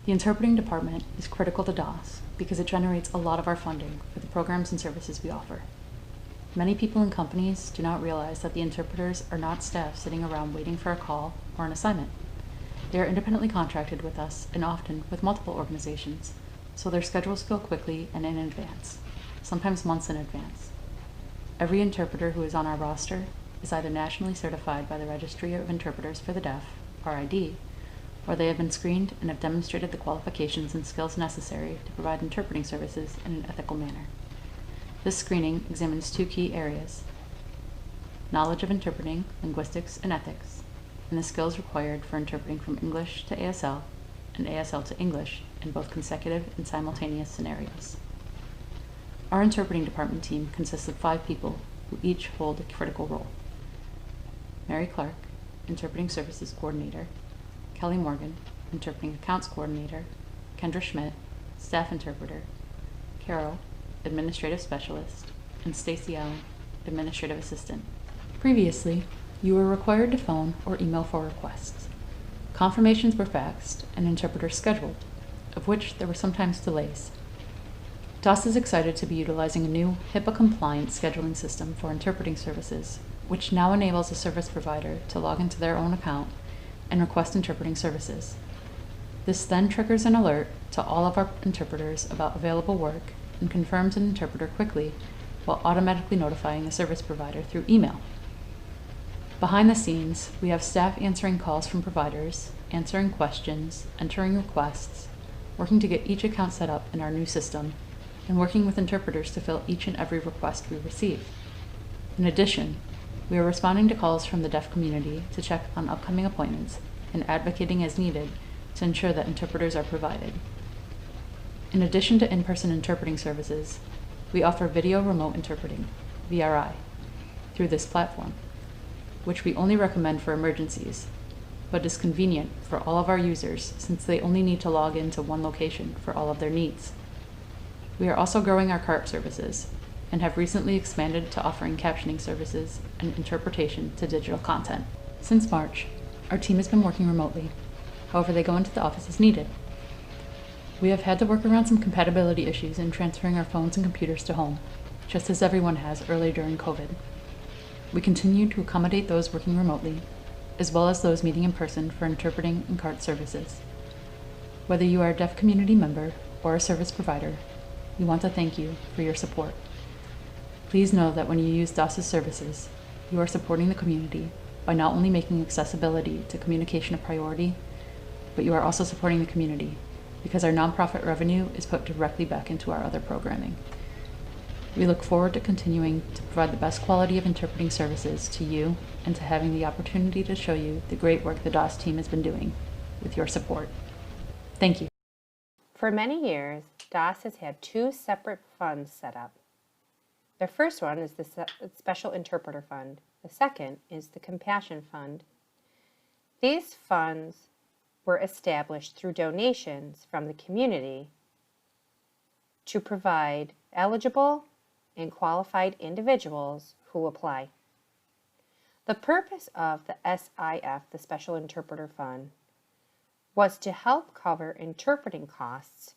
The interpreting department is critical to DOS because it generates a lot of our funding for the programs and services we offer. Many people in companies do not realize that the interpreters are not staff sitting around waiting for a call or an assignment. They are independently contracted with us and often with multiple organizations, so their schedules fill quickly and in advance, sometimes months in advance. Every interpreter who is on our roster is either nationally certified by the Registry of Interpreters for the Deaf, RID, or they have been screened and have demonstrated the qualifications and skills necessary to provide interpreting services in an ethical manner. This screening examines two key areas: knowledge of interpreting, linguistics, and ethics, and the skills required for interpreting from English to ASL and ASL to English in both consecutive and simultaneous scenarios. Our interpreting department team consists of 5 people who each hold a critical role: Mary Clark, Interpreting Services Coordinator; Kelly Morgan, Interpreting Accounts Coordinator; Kendra Schmidt, Staff Interpreter; Carol, Administrative Specialist; and Stacy Allen, Administrative Assistant. Previously, you were required to phone or email for requests. Confirmations were faxed and interpreters scheduled, of which there were sometimes delays. DOS is excited to be utilizing a new HIPAA-compliant scheduling system for interpreting services, which now enables a service provider to log into their own account and request interpreting services. This then triggers an alert to all of our interpreters about available work and confirms an interpreter quickly while automatically notifying the service provider through email. Behind the scenes, we have staff answering calls from providers, answering questions, entering requests, working to get each account set up in our new system, and working with interpreters to fill each and every request we receive. In addition, we are responding to calls from the deaf community to check on upcoming appointments and advocating as needed to ensure that interpreters are provided. In addition to in-person interpreting services, we offer video remote interpreting, VRI, through this platform, which we only recommend for emergencies, but is convenient for all of our users since they only need to log into one location for all of their needs. We are also growing our CARP services and have recently expanded to offering captioning services and interpretation to digital content. Since March, our team has been working remotely. However, they go into the office as needed. We have had to work around some compatibility issues in transferring our phones and computers to home, just as everyone has early during COVID. We continue to accommodate those working remotely, as well as those meeting in person for interpreting and CART services. Whether you are a deaf community member or a service provider, we want to thank you for your support. Please know that when you use DOS's services, you are supporting the community by not only making accessibility to communication a priority, but you are also supporting the community because our nonprofit revenue is put directly back into our other programming. We look forward to continuing to provide the best quality of interpreting services to you and to having the opportunity to show you the great work the DOS team has been doing with your support. Thank you. For many years, DOS has had 2 separate funds set up. The first one is the Special Interpreter Fund. The second is the Compassion Fund. These funds were established through donations from the community to provide eligible and qualified individuals who apply. The purpose of the SIF, the Special Interpreter Fund, was to help cover interpreting costs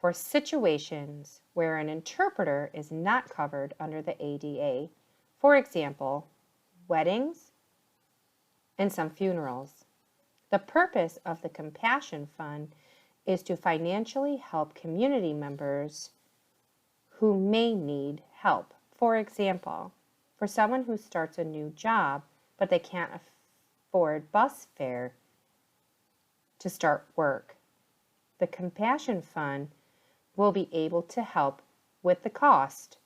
for situations where an interpreter is not covered under the ADA, for example, weddings and some funerals. The purpose of the Compassion Fund is to financially help community members who may need help. For example, for someone who starts a new job, but they can't afford bus fare to start work, the Compassion Fund will be able to help with the cost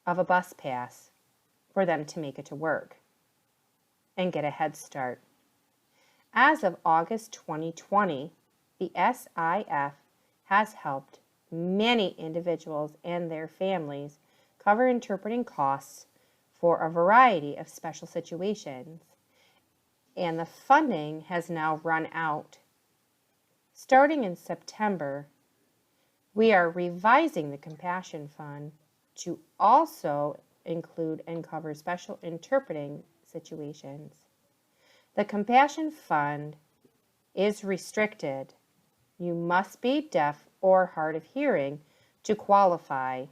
of a bus pass for them to make it to work and get a head start. As of August 2020, the SIF has helped many individuals and their families cover interpreting costs for a variety of special situations, and the funding has now run out. Starting in September, we are revising the Compassion Fund to also include and cover special interpreting situations. The Compassion Fund is restricted You must be deaf or hard of hearing to qualify.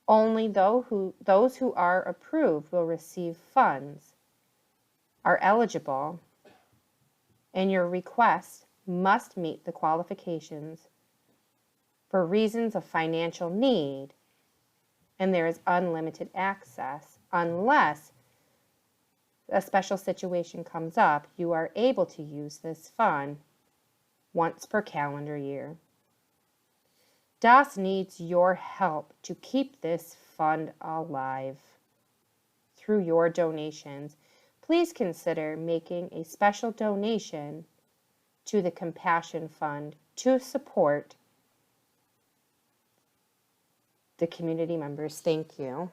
Only those who are approved will receive funds, are eligible, and your request must meet the qualifications for reasons of financial need, and there is unlimited access. Unless a special situation comes up, you are able to use this fund once per calendar year. DAS needs your help to keep this fund alive. Through your donations, please consider making a special donation to the Compassion Fund to support the community members. Thank you.